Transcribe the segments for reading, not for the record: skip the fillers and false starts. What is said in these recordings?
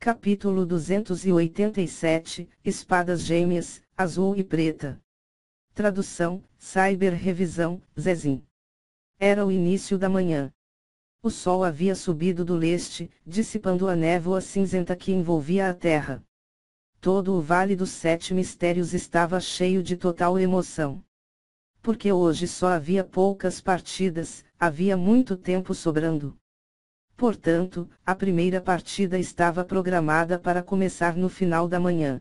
Capítulo 287, Espadas Gêmeas, Azul e Preta. Tradução, Cyber Revisão, Zezin. Era o início da manhã. O sol havia subido do leste, dissipando a névoa cinzenta que envolvia a terra. Todo o Vale dos Sete Mistérios estava cheio de total emoção. Porque hoje só havia poucas partidas, havia muito tempo sobrando. Portanto, a primeira partida estava programada para começar no final da manhã.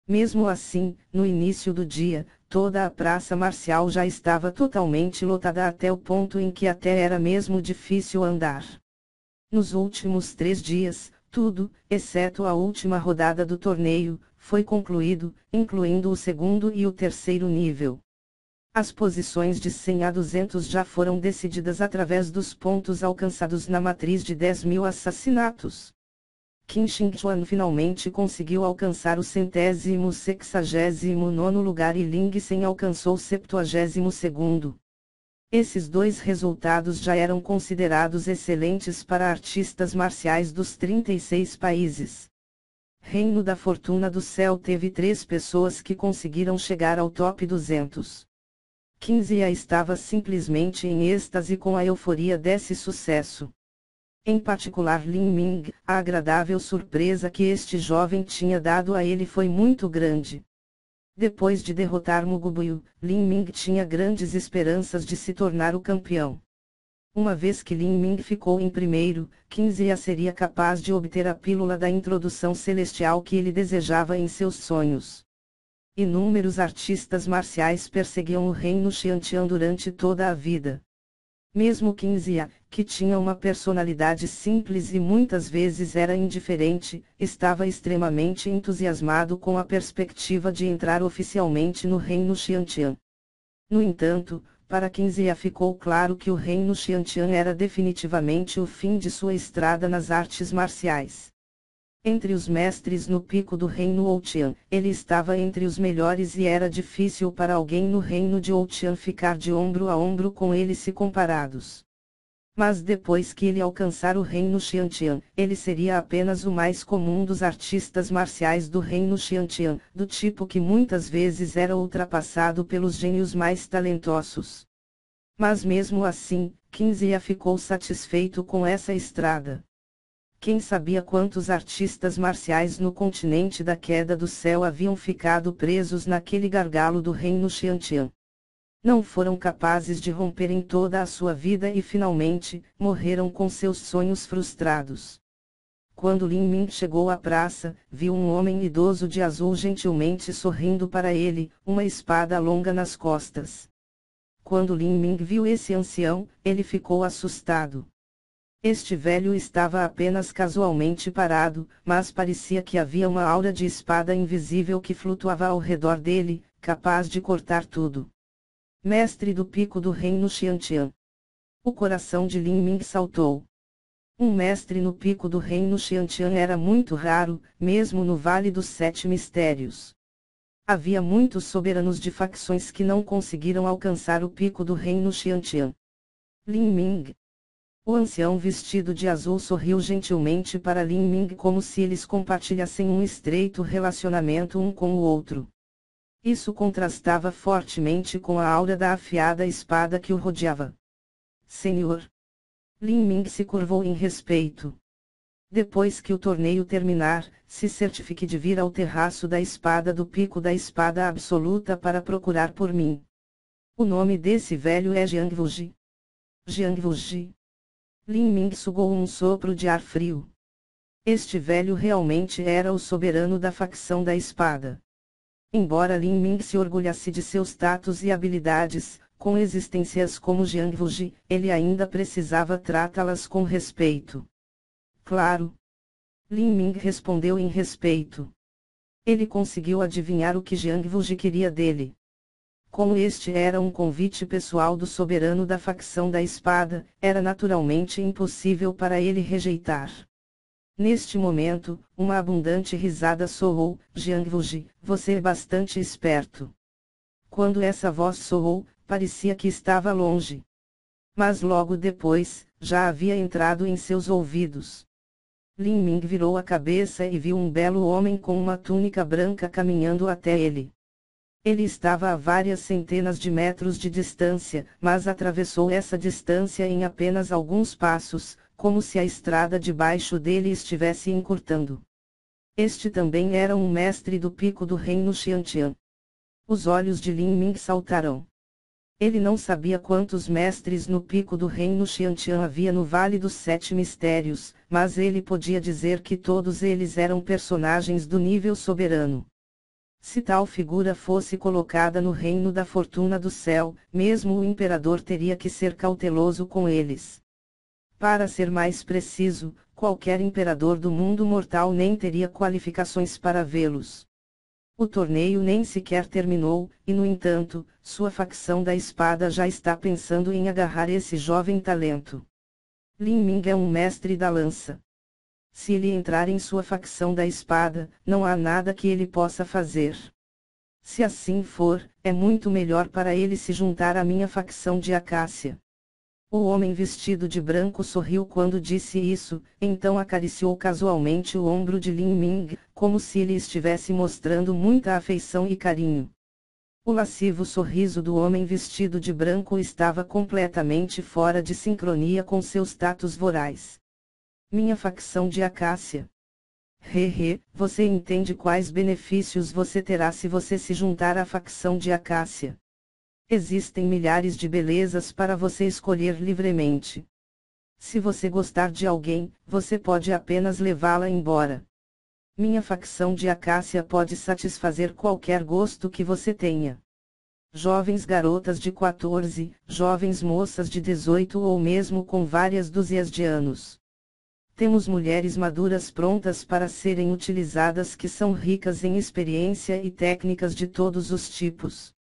Mesmo assim, no início do dia, toda a praça marcial já estava totalmente lotada até o ponto em que até era mesmo difícil andar. Nos últimos 3 dias, tudo, exceto a última rodada do torneio, foi concluído, incluindo o segundo e o terceiro nível. As posições de 100 a 200 já foram decididas através dos pontos alcançados na matriz de 10.000 assassinatos. Qin Shengchuan finalmente conseguiu alcançar o 169º lugar e Ling Sen alcançou o 72º. Esses dois resultados já eram considerados excelentes para artistas marciais dos 36 países. Reino da Fortuna do Céu teve 3 pessoas que conseguiram chegar ao top 200. 15 estava simplesmente em êxtase com a euforia desse sucesso. Em particular Lin Ming, a agradável surpresa que este jovem tinha dado a ele foi muito grande. Depois de derrotar Mugubuyu, Lin Ming tinha grandes esperanças de se tornar o campeão. Uma vez que Lin Ming ficou em primeiro, 15 seria capaz de obter a pílula da introdução celestial que ele desejava em seus sonhos. Inúmeros artistas marciais perseguiam o reino Xiantian durante toda a vida. Mesmo 15, que tinha uma personalidade simples e muitas vezes era indiferente, estava extremamente entusiasmado com a perspectiva de entrar oficialmente no reino Xiantian. No entanto, para 15 ficou claro que o reino Xiantian era definitivamente o fim de sua estrada nas artes marciais. Entre os mestres no pico do reino Ouqian, ele estava entre os melhores e era difícil para alguém no reino de Ouqian ficar de ombro a ombro com ele se comparados. Mas depois que ele alcançar o reino Xiantian, ele seria apenas o mais comum dos artistas marciais do reino Xiantian, do tipo que muitas vezes era ultrapassado pelos gênios mais talentosos. Mas mesmo assim, 15 ficou satisfeito com essa estrada. Quem sabia quantos artistas marciais no continente da queda do céu haviam ficado presos naquele gargalo do reino Xiantian. Não foram capazes de romper em toda a sua vida e finalmente, morreram com seus sonhos frustrados. Quando Lin Ming chegou à praça, viu um homem idoso de azul gentilmente sorrindo para ele, uma espada longa nas costas. Quando Lin Ming viu esse ancião, ele ficou assustado. Este velho estava apenas casualmente parado, mas parecia que havia uma aura de espada invisível que flutuava ao redor dele, capaz de cortar tudo. Mestre do pico do reino Xiantian. O coração de Lin Ming saltou. Um mestre no pico do reino Xiantian era muito raro, mesmo no Vale dos Sete Mistérios. Havia muitos soberanos de facções que não conseguiram alcançar o pico do reino Xiantian. Lin Ming. O ancião vestido de azul sorriu gentilmente para Lin Ming como se eles compartilhassem um estreito relacionamento um com o outro. Isso contrastava fortemente com a aura da afiada espada que o rodeava. Senhor. Lin Ming se curvou em respeito. Depois que o torneio terminar, se certifique de vir ao terraço da espada do pico da espada absoluta para procurar por mim. O nome desse velho é Jiang Wuji. Jiang Wuji. Lin Ming sugou um sopro de ar frio. Este velho realmente era o soberano da facção da espada. Embora Lin Ming se orgulhasse de seus tatos e habilidades, com existências como Jiang Wuji, ele ainda precisava tratá-las com respeito. Claro. Lin Ming respondeu em respeito. Ele conseguiu adivinhar o que Jiang Wuji queria dele. Como este era um convite pessoal do soberano da facção da espada, era naturalmente impossível para ele rejeitar. Neste momento, uma abundante risada soou. Jiang Wuji, você é bastante esperto. Quando essa voz soou, parecia que estava longe. Mas logo depois, já havia entrado em seus ouvidos. Lin Ming virou a cabeça e viu um belo homem com uma túnica branca caminhando até ele. Ele estava a várias centenas de metros de distância, mas atravessou essa distância em apenas alguns passos, como se a estrada debaixo dele estivesse encurtando. Este também era um mestre do pico do reino Xiantian. Os olhos de Lin Ming saltaram. Ele não sabia quantos mestres no pico do reino Xiantian havia no Vale dos Sete Mistérios, mas ele podia dizer que todos eles eram personagens do nível soberano. Se tal figura fosse colocada no reino da fortuna do céu, mesmo o imperador teria que ser cauteloso com eles. Para ser mais preciso, qualquer imperador do mundo mortal nem teria qualificações para vê-los. O torneio nem sequer terminou, e no entanto, sua facção da espada já está pensando em agarrar esse jovem talento. Lin Ming é um mestre da lança. Se ele entrar em sua facção da espada, não há nada que ele possa fazer. Se assim for, é muito melhor para ele se juntar à minha facção de Acácia. O homem vestido de branco sorriu quando disse isso, então acariciou casualmente o ombro de Lin Ming, como se lhe estivesse mostrando muita afeição e carinho. O lascivo sorriso do homem vestido de branco estava completamente fora de sincronia com seus tatos vorais. Minha facção de Acácia. Você entende quais benefícios você terá se você se juntar à facção de Acácia. Existem milhares de belezas para você escolher livremente. Se você gostar de alguém, você pode apenas levá-la embora. Minha facção de Acácia pode satisfazer qualquer gosto que você tenha. Jovens garotas de 14, jovens moças de 18 ou mesmo com várias dúzias de anos. Temos mulheres maduras prontas para serem utilizadas que são ricas em experiência e técnicas de todos os tipos.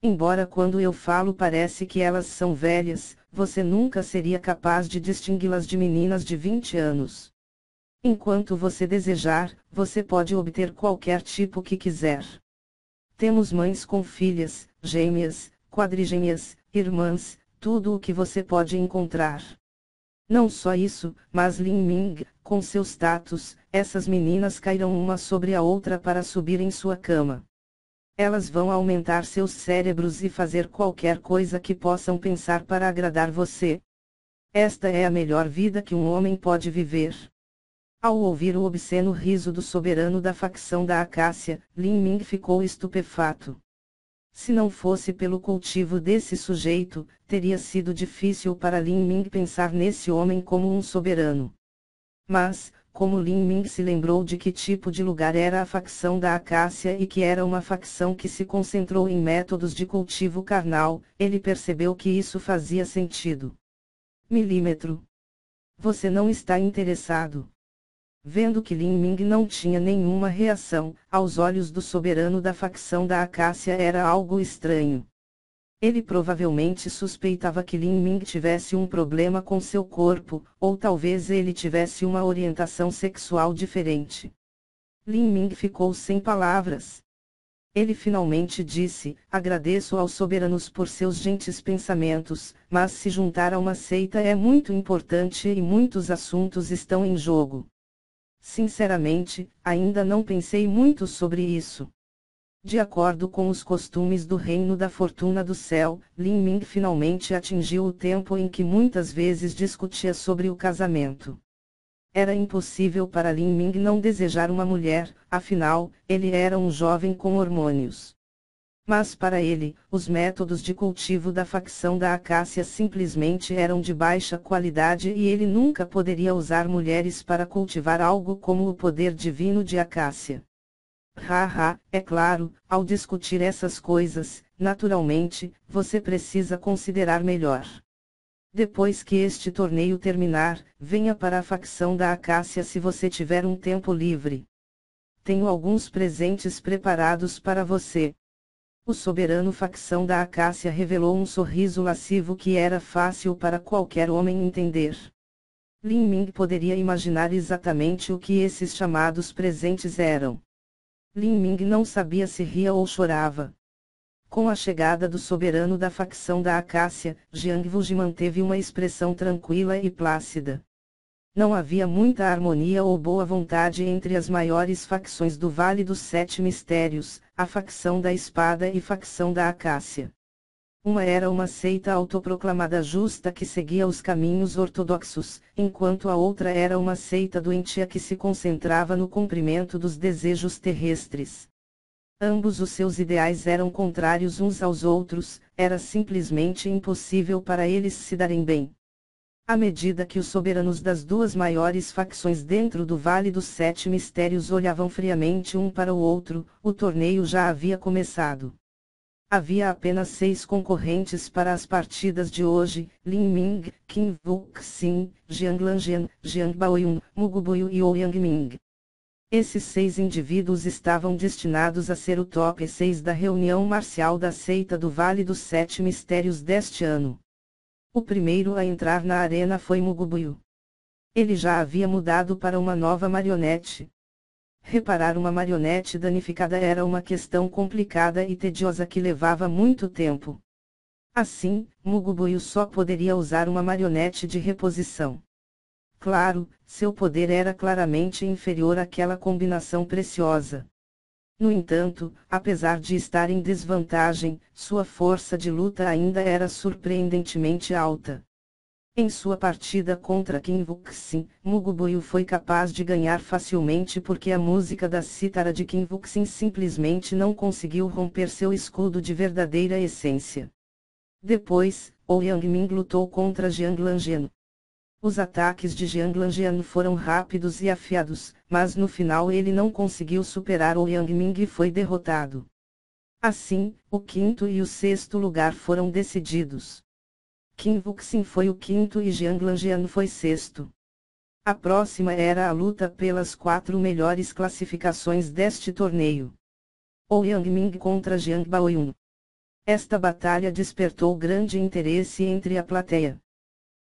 Embora quando eu falo parece que elas são velhas, você nunca seria capaz de distingui-las de meninas de 20 anos. Enquanto você desejar, você pode obter qualquer tipo que quiser. Temos mães com filhas, gêmeas, quadrigêmeas, irmãs, tudo o que você pode encontrar. Não só isso, mas Lin Ming, com seus tatos, essas meninas cairão uma sobre a outra para subir em sua cama. Elas vão aumentar seus cérebros e fazer qualquer coisa que possam pensar para agradar você. Esta é a melhor vida que um homem pode viver. Ao ouvir o obsceno riso do soberano da facção da Acácia, Lin Ming ficou estupefato. Se não fosse pelo cultivo desse sujeito, teria sido difícil para Lin Ming pensar nesse homem como um soberano. Mas, como Lin Ming se lembrou de que tipo de lugar era a facção da Acácia e que era uma facção que se concentrou em métodos de cultivo carnal, ele percebeu que isso fazia sentido. Milímetro. Você não está interessado? Vendo que Lin Ming não tinha nenhuma reação, aos olhos do soberano da facção da Acácia era algo estranho. Ele provavelmente suspeitava que Lin Ming tivesse um problema com seu corpo, ou talvez ele tivesse uma orientação sexual diferente. Lin Ming ficou sem palavras. Ele finalmente disse: agradeço aos soberanos por seus gentis pensamentos, mas se juntar a uma seita é muito importante e muitos assuntos estão em jogo. Sinceramente, ainda não pensei muito sobre isso. De acordo com os costumes do reino da fortuna do céu, Lin Ming finalmente atingiu o tempo em que muitas vezes discutia sobre o casamento. Era impossível para Lin Ming não desejar uma mulher, afinal, ele era um jovem com hormônios. Mas para ele, os métodos de cultivo da facção da Acácia simplesmente eram de baixa qualidade e ele nunca poderia usar mulheres para cultivar algo como o poder divino de Acácia. É claro, ao discutir essas coisas, naturalmente, você precisa considerar melhor. Depois que este torneio terminar, venha para a facção da Acácia se você tiver um tempo livre. Tenho alguns presentes preparados para você. O soberano facção da Acácia revelou um sorriso lascivo que era fácil para qualquer homem entender. Lin Ming poderia imaginar exatamente o que esses chamados presentes eram. Lin Ming não sabia se ria ou chorava. Com a chegada do soberano da facção da Acácia, Jiang Wuji manteve uma expressão tranquila e plácida. Não havia muita harmonia ou boa vontade entre as maiores facções do Vale dos Sete Mistérios, a facção da espada e facção da acácia. Uma era uma seita autoproclamada justa que seguia os caminhos ortodoxos, enquanto a outra era uma seita doentia que se concentrava no cumprimento dos desejos terrestres. Ambos os seus ideais eram contrários uns aos outros, era simplesmente impossível para eles se darem bem. À medida que os soberanos das duas maiores facções dentro do Vale dos Sete Mistérios olhavam friamente um para o outro, o torneio já havia começado. Havia apenas 6 concorrentes para as partidas de hoje: Lin Ming, Qin Wuxin, Jiang Lanjian, Jiang Baoyun, Mugu Buyu e Ouyang Ming. Esses 6 indivíduos estavam destinados a ser o top 6 da reunião marcial da seita do Vale dos Sete Mistérios deste ano. O primeiro a entrar na arena foi Mugu Buyu. Ele já havia mudado para uma nova marionete. Reparar uma marionete danificada era uma questão complicada e tediosa que levava muito tempo. Assim, Mugu Buyu só poderia usar uma marionete de reposição. Claro, seu poder era claramente inferior àquela combinação preciosa. No entanto, apesar de estar em desvantagem, sua força de luta ainda era surpreendentemente alta. Em sua partida contra Qin Wuxin, Mugu Buyu foi capaz de ganhar facilmente porque a música da cítara de Qin Wuxin simplesmente não conseguiu romper seu escudo de verdadeira essência. Depois, Ouyang Ming lutou contra Jiang Lanjian. Os ataques de Jiang Lanjian foram rápidos e afiados, mas no final ele não conseguiu superar Ouyang Ming e foi derrotado. Assim, o quinto e o sexto lugar foram decididos. Qin Wuxin foi o quinto e Jiang Lanjian foi sexto. A próxima era a luta pelas 4 melhores classificações deste torneio. Ouyang Ming contra Jiang Baoyun. Esta batalha despertou grande interesse entre a plateia.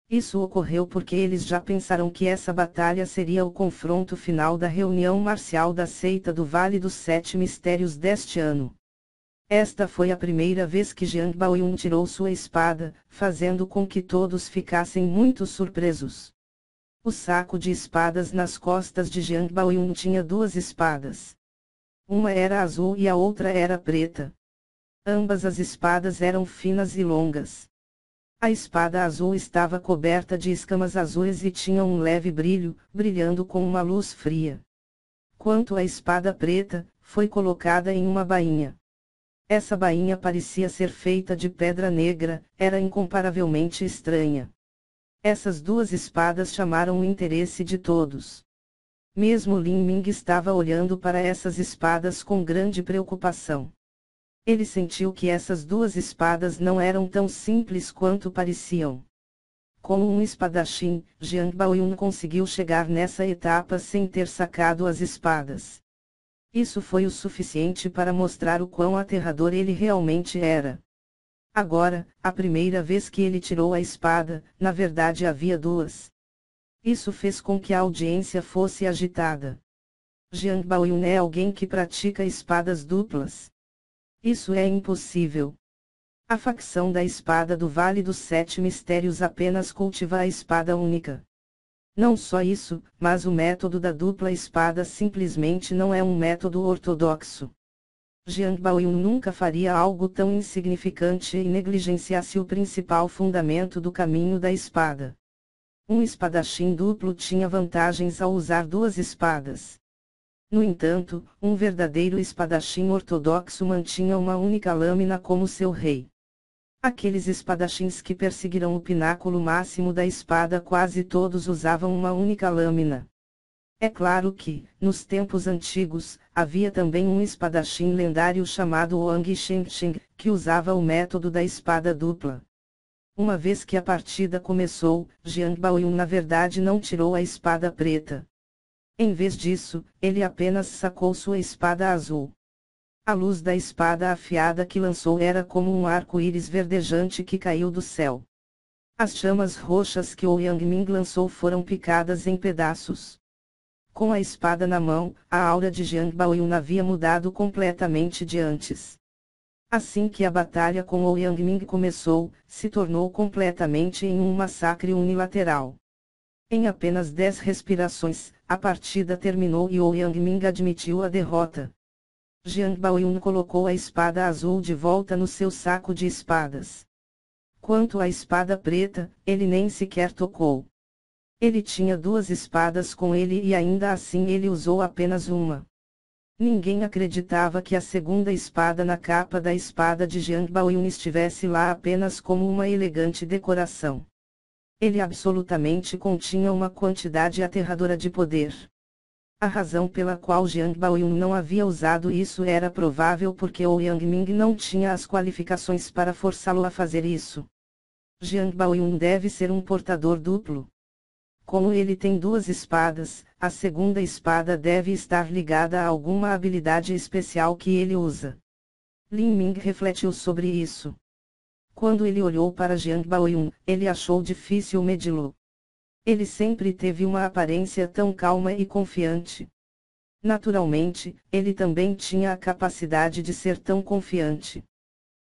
Isso ocorreu porque eles já pensaram que essa batalha seria o confronto final da reunião marcial da seita do Vale dos Sete Mistérios deste ano. Esta foi a primeira vez que Jiang Baoyun tirou sua espada, fazendo com que todos ficassem muito surpresos. O saco de espadas nas costas de Jiang Baoyun tinha 2 espadas. Uma era azul e a outra era preta. Ambas as espadas eram finas e longas. A espada azul estava coberta de escamas azuis e tinha um leve brilho, brilhando com uma luz fria. Quanto à espada preta, foi colocada em uma bainha. Essa bainha parecia ser feita de pedra negra, era incomparavelmente estranha. Essas 2 espadas chamaram o interesse de todos. Mesmo Lin Ming estava olhando para essas espadas com grande preocupação. Ele sentiu que essas 2 espadas não eram tão simples quanto pareciam. Como um espadachim, Jiang Baoyun conseguiu chegar nessa etapa sem ter sacado as espadas. Isso foi o suficiente para mostrar o quão aterrador ele realmente era. Agora, a primeira vez que ele tirou a espada, na verdade havia 2. Isso fez com que a audiência fosse agitada. Jiang Baoyun é alguém que pratica espadas duplas. Isso é impossível. A facção da espada do Vale dos Sete Mistérios apenas cultiva a espada única. Não só isso, mas o método da dupla espada simplesmente não é um método ortodoxo. Jiang Baoyun nunca faria algo tão insignificante e negligenciasse o principal fundamento do caminho da espada. Um espadachim duplo tinha vantagens ao usar 2 espadas. No entanto, um verdadeiro espadachim ortodoxo mantinha uma única lâmina como seu rei. Aqueles espadachins que perseguiram o pináculo máximo da espada quase todos usavam uma única lâmina. É claro que, nos tempos antigos, havia também um espadachim lendário chamado Wang Shengsheng, que usava o método da espada dupla. Uma vez que a partida começou, Jiang Baoyun na verdade não tirou a espada preta. Em vez disso, ele apenas sacou sua espada azul. A luz da espada afiada que lançou era como um arco-íris verdejante que caiu do céu. As chamas roxas que Ouyang Ming lançou foram picadas em pedaços. Com a espada na mão, a aura de Jiang Baoyun havia mudado completamente de antes. Assim que a batalha com Ouyang Ming começou, se tornou completamente em um massacre unilateral. Em apenas 10 respirações, a partida terminou e Ouyang Ming admitiu a derrota. Jiang Baoyun colocou a espada azul de volta no seu saco de espadas. Quanto à espada preta, ele nem sequer tocou. Ele tinha 2 espadas com ele e ainda assim ele usou apenas uma. Ninguém acreditava que a segunda espada na capa da espada de Jiang Baoyun estivesse lá apenas como uma elegante decoração. Ele absolutamente continha uma quantidade aterradora de poder. A razão pela qual Jiang Baoyun não havia usado isso era provável porque Ouyang Ming não tinha as qualificações para forçá-lo a fazer isso. Jiang Baoyun deve ser um portador duplo. Como ele tem 2 espadas, a segunda espada deve estar ligada a alguma habilidade especial que ele usa. Lin Ming refletiu sobre isso. Quando ele olhou para Jiang Baoyun, ele achou difícil medi-lo. Ele sempre teve uma aparência tão calma e confiante. Naturalmente, ele também tinha a capacidade de ser tão confiante.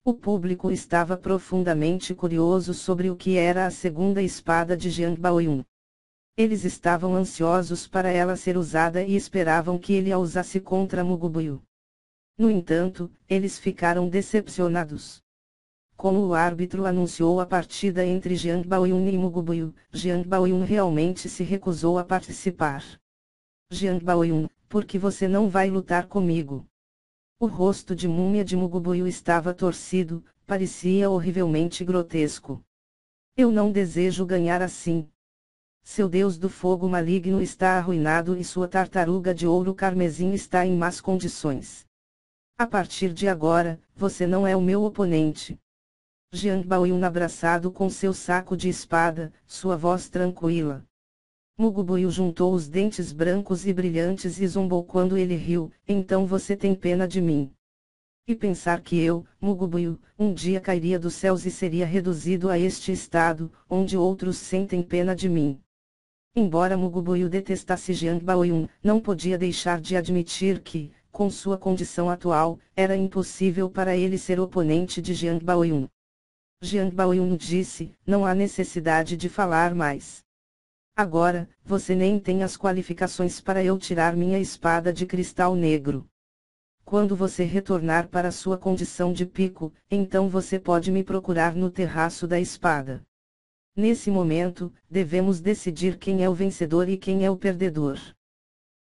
O público estava profundamente curioso sobre o que era a segunda espada de Jiang Baoyun. Eles estavam ansiosos para ela ser usada e esperavam que ele a usasse contra Mugubuyu. No entanto, eles ficaram decepcionados. Como o árbitro anunciou a partida entre Jiang Baoyun e Mugubuyu, Jiang Baoyun realmente se recusou a participar. Jiang Baoyun, por que você não vai lutar comigo? O rosto de múmia de Mugubuyu estava torcido, parecia horrivelmente grotesco. Eu não desejo ganhar assim. Seu deus do fogo maligno está arruinado e sua tartaruga de ouro carmesim está em más condições. A partir de agora, você não é o meu oponente. Jiang Baoyun abraçado com seu saco de espada, sua voz tranquila. Mugubuyu juntou os dentes brancos e brilhantes e zombou quando ele riu, então você tem pena de mim. E pensar que eu, Mugubuyu, um dia cairia dos céus e seria reduzido a este estado, onde outros sentem pena de mim. Embora Mugubuyu detestasse Jiang Baoyun, não podia deixar de admitir que, com sua condição atual, era impossível para ele ser oponente de Jiang Baoyun. Jiang Baoyun disse, não há necessidade de falar mais. Agora, você nem tem as qualificações para eu tirar minha espada de cristal negro. Quando você retornar para sua condição de pico, então você pode me procurar no terraço da espada. Nesse momento, devemos decidir quem é o vencedor e quem é o perdedor.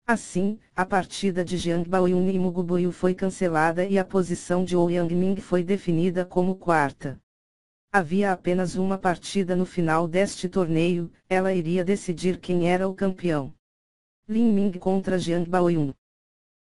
Assim, a partida de Jiang Baoyun e Mugubuyu foi cancelada e a posição de Ouyang Ming foi definida como quarta. Havia apenas uma partida no final deste torneio, ela iria decidir quem era o campeão. Lin Ming contra Jiang Baoyun.